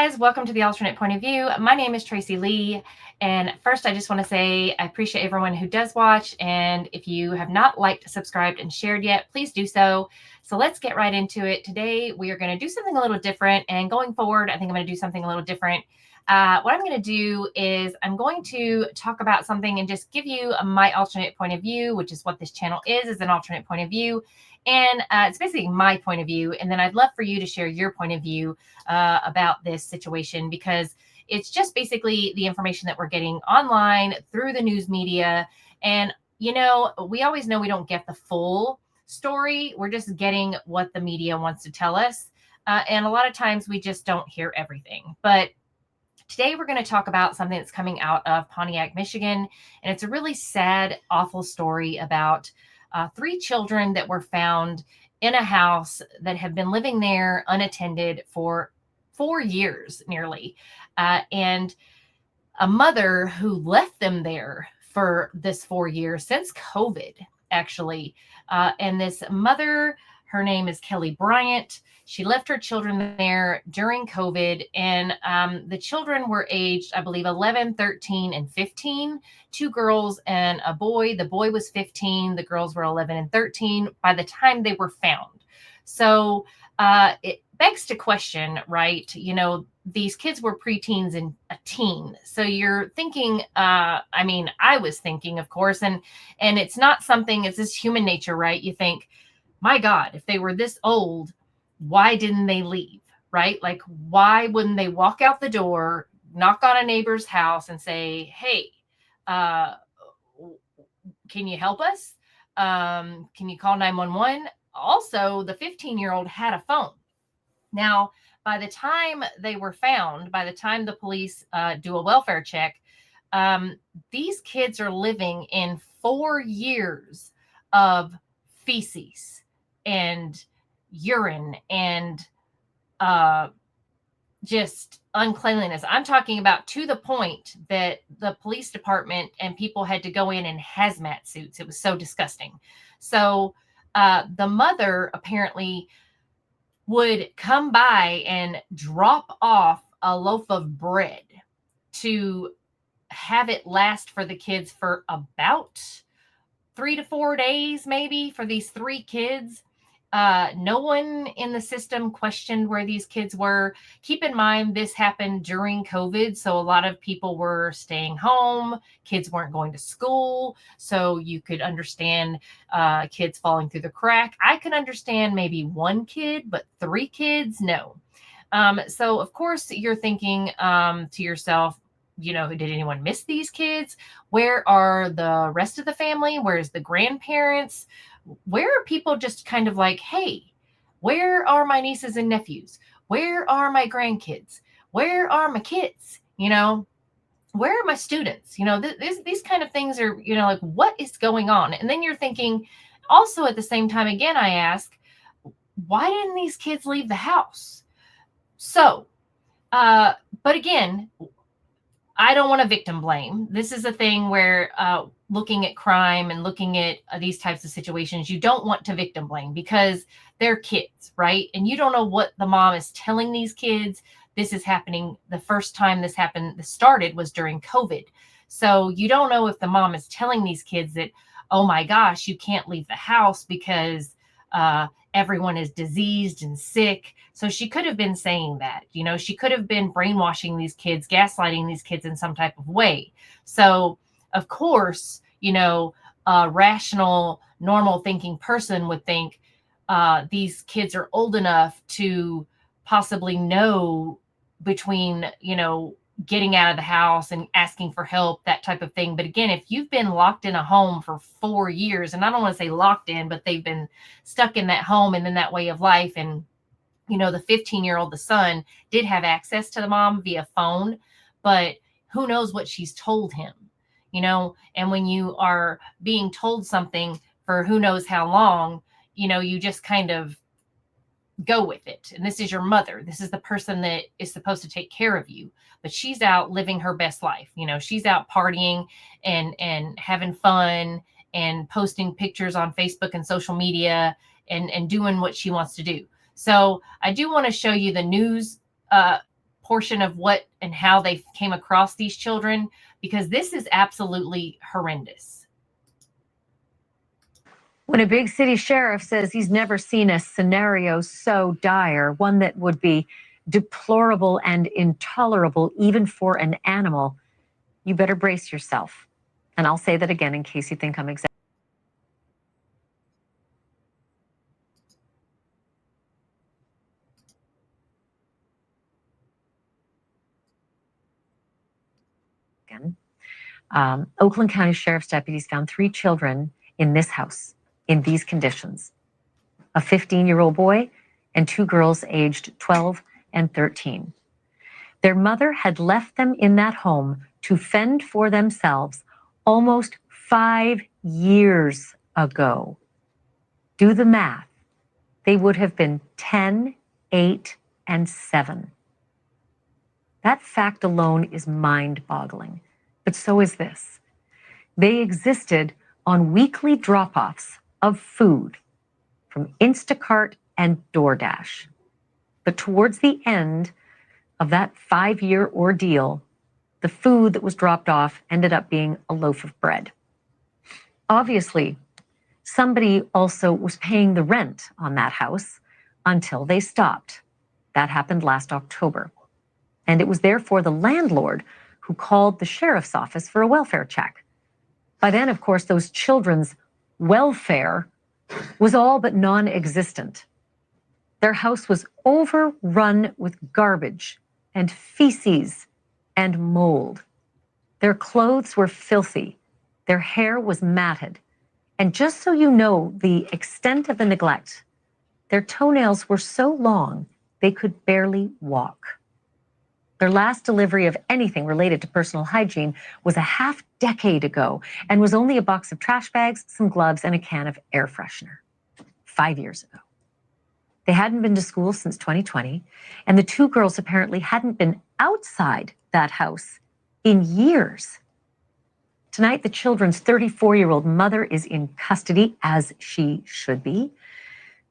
guys, welcome to the alternate point of view. My name is Tracy Lee, and first I just want to say I appreciate everyone who does watch, and if you have not liked, subscribed, and shared yet, please do so. So let's get right into it. Today we are going to do something a little different, and going forward I think I'm going to do something a little different. What I'm going to do is I'm going to talk about something and just give you my alternate point of view, which is what this channel is an alternate point of view. And it's basically my point of view. And then I'd love for you to share your point of view about this situation, because it's just basically the information that we're getting online through the news media. And, we always know we don't get the full story. We're just getting what the media wants to tell us. And a lot of times we just don't hear everything. But today we're going to talk about something that's coming out of Pontiac, Michigan. And it's a really sad, awful story about 3 children that were found in a house that have been living there unattended for 4 years nearly. And a mother who left them there for this 4 years since COVID, actually. And this mother, her name is Kelly Bryant. She left her children there during COVID, and the children were aged, I believe, 11, 13, and 15, 2 girls and a boy. The boy was 15. The girls were 11 and 13 by the time they were found. So it begs to question, right? These kids were preteens and a teen. So you're thinking, I was thinking, of course, and it's not something, it's just human nature, right? You think, my God, if they were this old, why didn't they leave, right? Like, why wouldn't they walk out the door, knock on a neighbor's house and say, hey, can you help us? Can you call 911? Also, the 15-year-old had a phone. Now, by the time they were found, by the time the police do a welfare check, these kids are living in 4 years of feces and urine and just uncleanliness. I'm talking about to the point that the police department and people had to go in hazmat suits. It was so disgusting. So the mother apparently would come by and drop off a loaf of bread to have it last for the kids for about 3 to 4 days, maybe, for these 3 kids. No one in the system questioned where these kids were. Keep in mind, this happened during COVID, so a lot of people were staying home. Kids weren't going to school, so you could understand kids falling through the crack. I could understand maybe 1 kid, but 3 kids, no. So, of course, you're thinking to yourself, did anyone miss these kids? Where are the rest of the family? Where's the grandparents? Where are people just kind of like, hey, where are my nieces and nephews? Where are my grandkids? Where are my kids? Where are my students? These kind of things are, like, what is going on? And then you're thinking also at the same time, again, I ask, why didn't these kids leave the house? So, but again, I don't want to victim blame. This is a thing where looking at crime and looking at these types of situations, you don't want to victim blame because they're kids, right? And you don't know what the mom is telling these kids. This is happening. The first time this started was during COVID. So you don't know if the mom is telling these kids that, oh my gosh, you can't leave the house because everyone is diseased and sick. So she could have been saying that, she could have been brainwashing these kids, gaslighting these kids in some type of way. So, of course, a rational, normal thinking person would think these kids are old enough to possibly know between, getting out of the house and asking for help, that type of thing. But again, if you've been locked in a home for 4 years, and I don't want to say locked in, but they've been stuck in that home and in that way of life. And, the 15-year-old, the son, did have access to the mom via phone, but who knows what she's told him, and when you are being told something for who knows how long, you just kind of go with it. And this is your mother. This is the person that is supposed to take care of you, but she's out living her best life. She's out partying and having fun and posting pictures on Facebook and social media and doing what she wants to do. So I do want to show you the news portion of what and how they came across these children, because this is absolutely horrendous. When a big city sheriff says he's never seen a scenario so dire, one that would be deplorable and intolerable even for an animal, you better brace yourself. And I'll say that again in case you think I'm exaggerating. Oakland County Sheriff's deputies found 3 children in this house in these conditions: a 15-year-old boy and 2 girls aged 12 and 13. Their mother had left them in that home to fend for themselves almost 5 years ago. Do the math. They would have been 10, 8, and 7. That fact alone is mind-boggling. But so is this. They existed on weekly drop-offs of food from Instacart and DoorDash. But towards the end of that 5-year ordeal, the food that was dropped off ended up being a loaf of bread. Obviously, somebody also was paying the rent on that house until they stopped. That happened last October. And it was therefore the landlord who called the sheriff's office for a welfare check. By then, of course, those children's welfare was all but non-existent. Their house was overrun with garbage and feces and mold. Their clothes were filthy. Their hair was matted. And just so you know the extent of the neglect, their toenails were so long they could barely walk. Their last delivery of anything related to personal hygiene was a half-decade ago and was only a box of trash bags, some gloves, and a can of air freshener. 5 years ago. They hadn't been to school since 2020, and the 2 girls apparently hadn't been outside that house in years. Tonight, the children's 34-year-old mother is in custody, as she should be.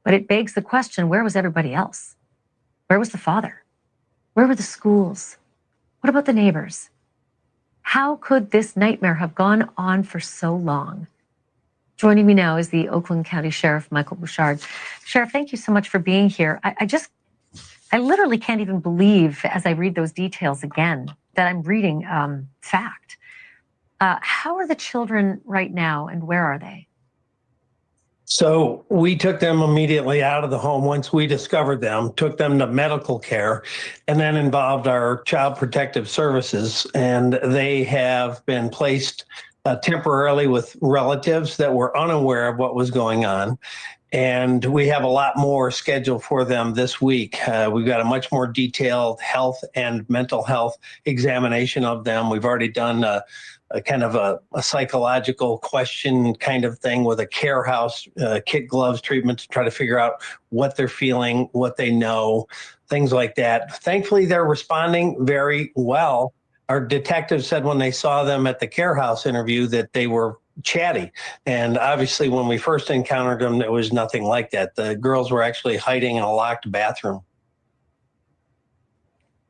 But it begs the question, where was everybody else? Where was the father? Where were the schools? What about the neighbors? How could this nightmare have gone on for so long? Joining me now is the Oakland County Sheriff, Michael Bouchard. Sheriff, thank you so much for being here. I literally can't even believe, as I read those details again, that I'm reading fact. How are the children right now, and where are they? So we took them immediately out of the home once we discovered them, took them to medical care, and then involved our Child Protective Services. And they have been placed temporarily with relatives that were unaware of what was going on. And we have a lot more scheduled for them this week. We've got a much more detailed health and mental health examination of them. We've already done a kind of a psychological question kind of thing with a care house, kid gloves treatment to try to figure out what they're feeling, what they know, things like that. Thankfully, they're responding very well. Our detectives said when they saw them at the care house interview that they were chatty. And obviously, when we first encountered them, it was nothing like that. The girls were actually hiding in a locked bathroom.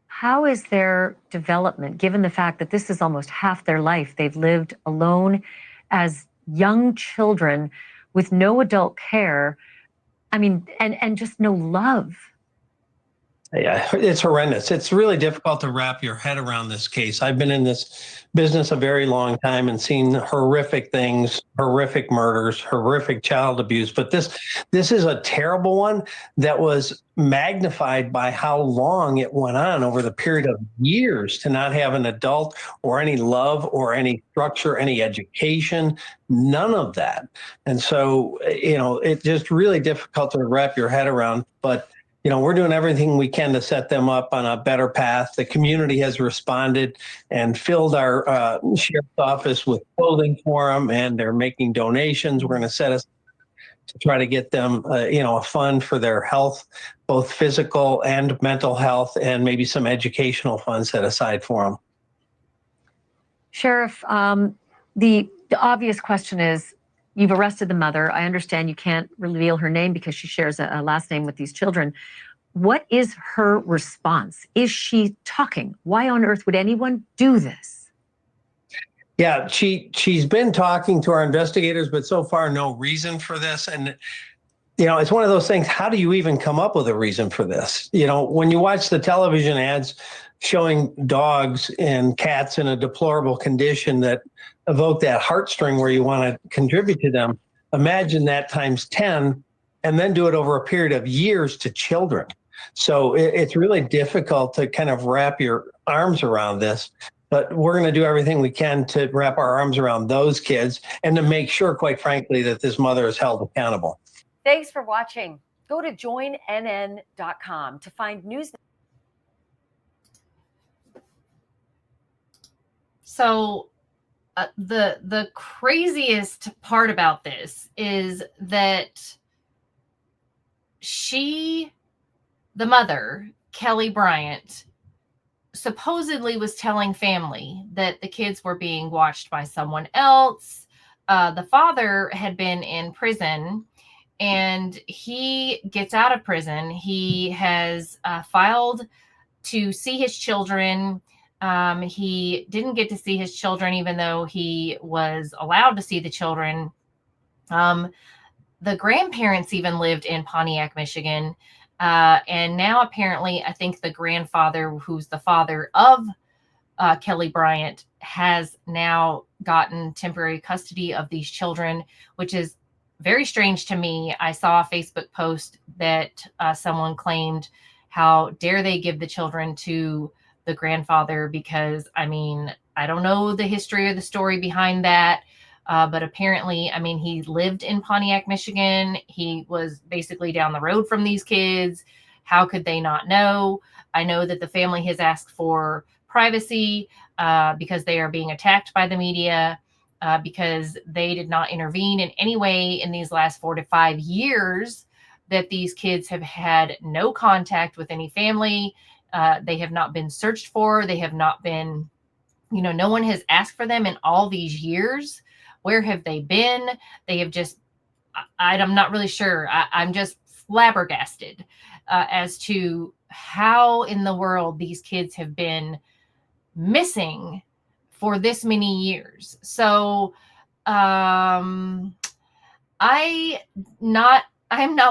How is their development, given the fact that this is almost half their life? They've lived alone as young children with no adult care. I mean, and just no love. Yeah, it's horrendous. It's really difficult to wrap your head around this case. I've been in this business a very long time and seen horrific things, horrific murders, horrific child abuse. But this is a terrible one that was magnified by how long it went on over the period of years to not have an adult or any love or any structure, any education, none of that. And so, it's just really difficult to wrap your head around. But we're doing everything we can to set them up on a better path. The community has responded and filled our sheriff's office with clothing for them, and they're making donations. We're going to set us to try to get them, a fund for their health, both physical and mental health, and maybe some educational funds set aside for them. Sheriff, the obvious question is, you've arrested the mother. I understand you can't reveal her name because she shares a last name with these children. What is her response? Is she talking? Why on earth would anyone do this? Yeah, she's been talking to our investigators, but so far no reason for this. And it's one of those things. How do you even come up with a reason for this? When you watch the television ads showing dogs and cats in a deplorable condition that evoke that heartstring where you want to contribute to them, imagine that times 10 and then do it over a period of years to children. So it's really difficult to kind of wrap your arms around this. But we're going to do everything we can to wrap our arms around those kids and to make sure, quite frankly, that this mother is held accountable. Thanks for watching. Go to joinnn.com to find news. So the craziest part about this is that the mother, Kelly Bryant, supposedly was telling family that the kids were being watched by someone else. The father had been in prison, and he gets out of prison. He has filed to see his children. He didn't get to see his children, even though he was allowed to see the children. The grandparents even lived in Pontiac, Michigan. And now apparently, I think the grandfather, who's the father of Kelly Bryant, has now gotten temporary custody of these children, which is very strange to me. I saw a Facebook post that someone claimed, how dare they give the children to the grandfather? Because, I mean, I don't know the history or the story behind that. But apparently, I mean, he lived in Pontiac, Michigan. He was basically down the road from these kids. How could they not know? I know that the family has asked for privacy because they are being attacked by the media, because they did not intervene in any way in these last 4 to 5 years that these kids have had no contact with any family. They have not been searched for. They have not been, no one has asked for them in all these years. Where have they been? They have just, I'm not really sure. I'm just flabbergasted as to how in the world these kids have been missing for this many years. So I'm not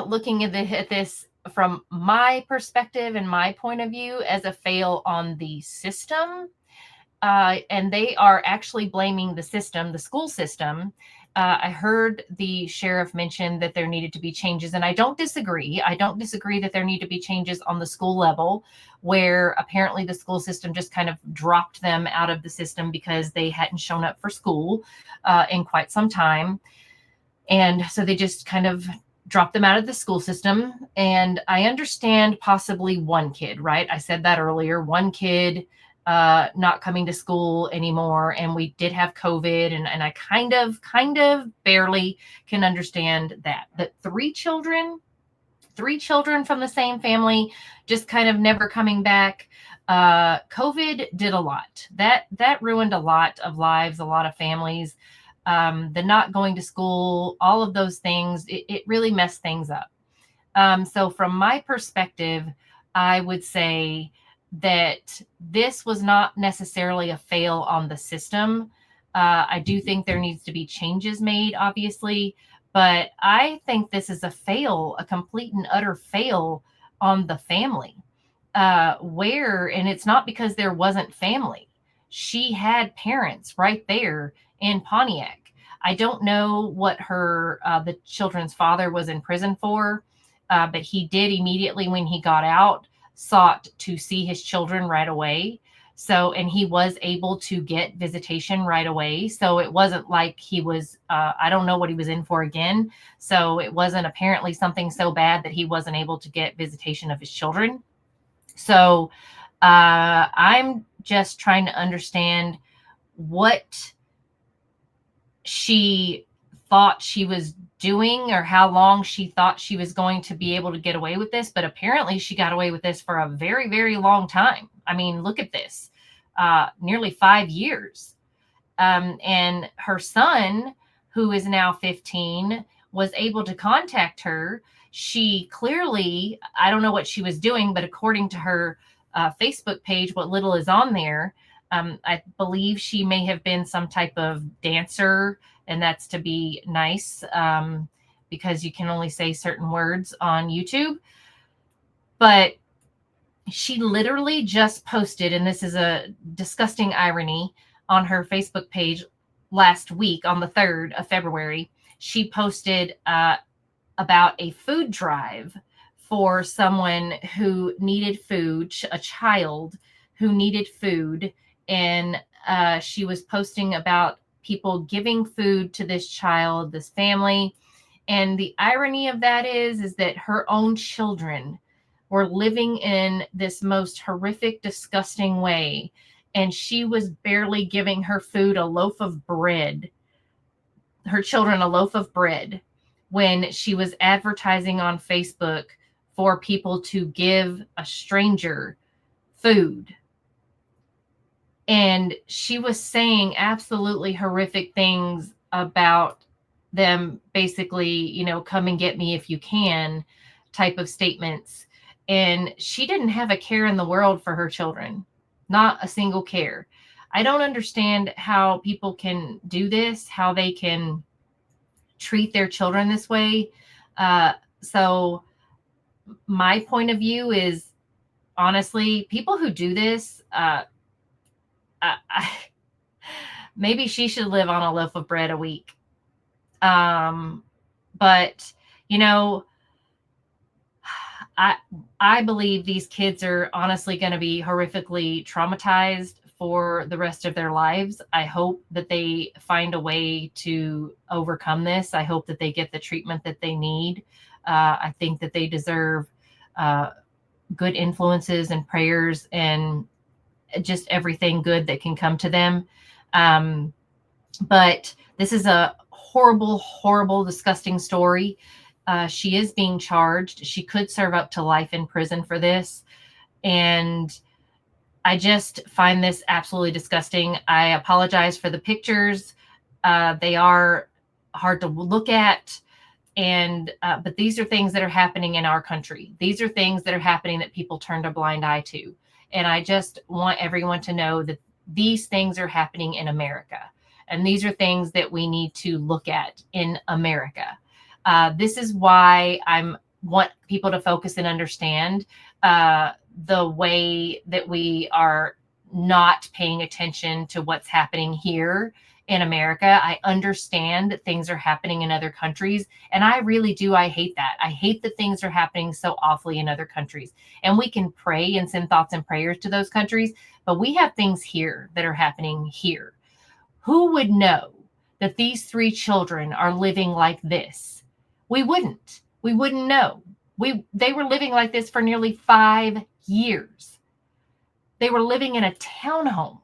looking at this from my perspective and my point of view as a fail on the system. And they are actually blaming the system, the school system. I heard the sheriff mention that there needed to be changes, and I don't disagree. I don't disagree that there need to be changes on the school level, where apparently the school system just kind of dropped them out of the system because they hadn't shown up for school in quite some time. And so they just kind of dropped them out of the school system. And I understand possibly one kid, right? I said that earlier, one kid not coming to school anymore. And we did have COVID, and I kind of barely can understand that. But three children from the same family just kind of never coming back. COVID did a lot. That ruined a lot of lives, a lot of families. The not going to school, all of those things, it really messed things up. So from my perspective, I would say that this was not necessarily a fail on the system. I do think there needs to be changes made, obviously, but I think this is a complete and utter fail on the family. And it's not because there wasn't family. She had parents right there in Pontiac. I don't know what the children's father was in prison for, but he did immediately when he got out sought to see his children right away. So, and he was able to get visitation right away. So it wasn't like he was, I don't know what he was in for again. So it wasn't apparently something so bad that he wasn't able to get visitation of his children. So I'm just trying to understand what she thought she was doing, or how long she thought she was going to be able to get away with this. But apparently she got away with this for a very, very long time. I mean, look at this, nearly 5 years. And her son, who is now 15, was able to contact her. she clearly, I don't know what she was doing, but according to her Facebook page, what little is on there, I believe she may have been some type of dancer, and that's to be nice, because you can only say certain words on YouTube. But she literally just posted, and this is a disgusting irony, on her Facebook page last week on the 3rd of February. She posted about a food drive for someone who needed food, a child who needed food. And she was posting about people giving food to this child, this family. And the irony of that is that her own children were living in this most horrific, disgusting way. And she was barely giving her food a loaf of bread, her children a loaf of bread, when she was advertising on Facebook for people to give a stranger food. And she was saying absolutely horrific things about them, basically, you know, come and get me if you can type of statements. And she didn't have a care in the world for her children, not a single care. I don't understand how people can do this, how they can treat their children this way. So my point of view is, honestly, people who do this, maybe she should live on a loaf of bread a week. But you know, I believe these kids are honestly going to be horrifically traumatized for the rest of their lives. I hope that they find a way to overcome this. I hope that they get the treatment that they need. I think that they deserve good influences and prayers and just everything good that can come to them. But this is a horrible, horrible, disgusting story. She is being charged. She could serve up to life in prison for this. And I just find this absolutely disgusting. I apologize for the pictures. They are hard to look at. And but these are things that are happening in our country. These are things that are happening that people turned a blind eye to. And I just want everyone to know that these things are happening in America. And these are things that we need to look at in America. This is why I want people to focus and understand the way that we are not paying attention to what's happening here in America. I understand that things are happening in other countries, and I really do. I hate that. I hate that things are happening so awfully in other countries. And we can pray and send thoughts and prayers to those countries, but we have things here that are happening here. Who would know that these 3 children are living like this? We wouldn't. We wouldn't know. They were living like this for nearly 5 years. They were living in a townhome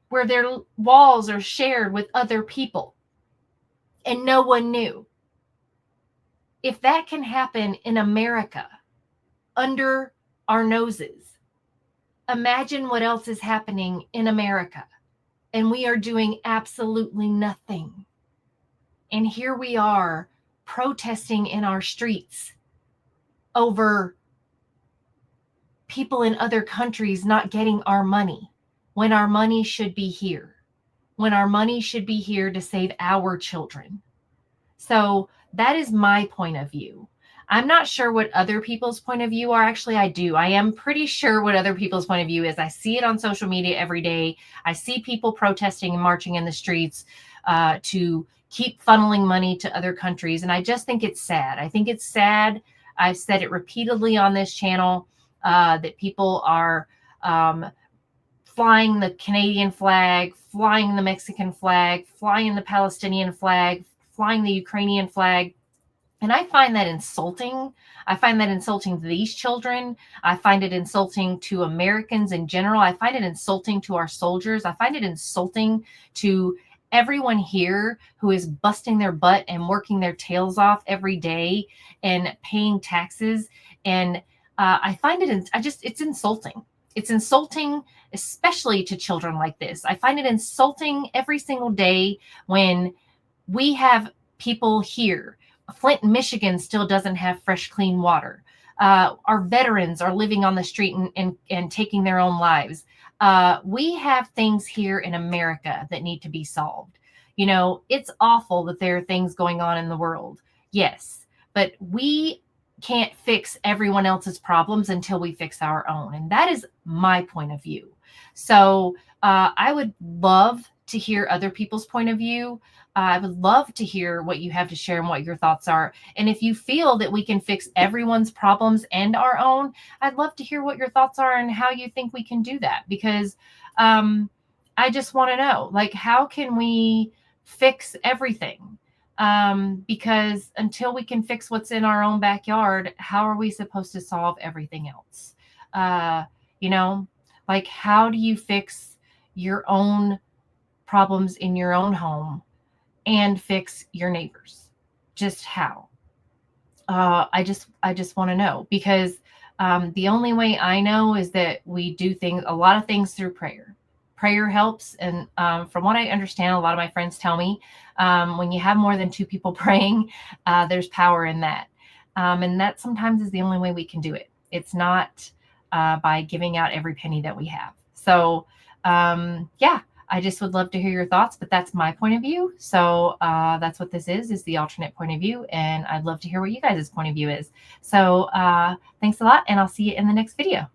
where their walls are shared with other people, and no one knew. If that can happen in America under our noses, imagine what else is happening in America. And we are doing absolutely nothing. And here we are protesting in our streets over people in other countries not getting our money, when our money should be here, when our money should be here to save our children. So that is my point of view. I'm not sure what other people's point of view are. Actually, I do. I am pretty sure what other people's point of view is. I see it on social media every day. I see people protesting and marching in the streets to keep funneling money to other countries. And I just think it's sad. I think it's sad. I've said it repeatedly on this channel that people are flying the Canadian flag, flying the Mexican flag, flying the Palestinian flag, flying the Ukrainian flag. And I find that insulting. I find that insulting to these children. I find it insulting to Americans in general. I find it insulting to our soldiers. I find it insulting to everyone here who is busting their butt and working their tails off every day and paying taxes. And I find it, it's insulting. It's insulting, especially to children like this. I find it insulting every single day when we have people here Flint, Michigan still doesn't have fresh, clean water. Our veterans are living on the street and taking their own lives. We have things here in America that need to be solved. You know, it's awful that there are things going on in the world. Yes, but we can't fix everyone else's problems until we fix our own. And that is my point of view. So I would love to hear other people's point of view. I would love to hear what you have to share and what your thoughts are. And if you feel that we can fix everyone's problems and our own, I'd love to hear what your thoughts are and how you think we can do that. Because I just want to know, like, how can we fix everything? Because until we can fix what's in our own backyard, how are we supposed to solve everything else? You know, like, how do you fix your own problems in your own home and fix your neighbors? Just how? I just want to know, because the only way I know is that we do a lot of things through prayer. Prayer helps. And from what I understand, a lot of my friends tell me when you have more than 2 people praying, there's power in that. And that sometimes is the only way we can do it. It's not by giving out every penny that we have. So yeah, I just would love to hear your thoughts, but that's my point of view. So that's what this is the alternate point of view. And I'd love to hear what you guys' point of view is. So thanks a lot, and I'll see you in the next video.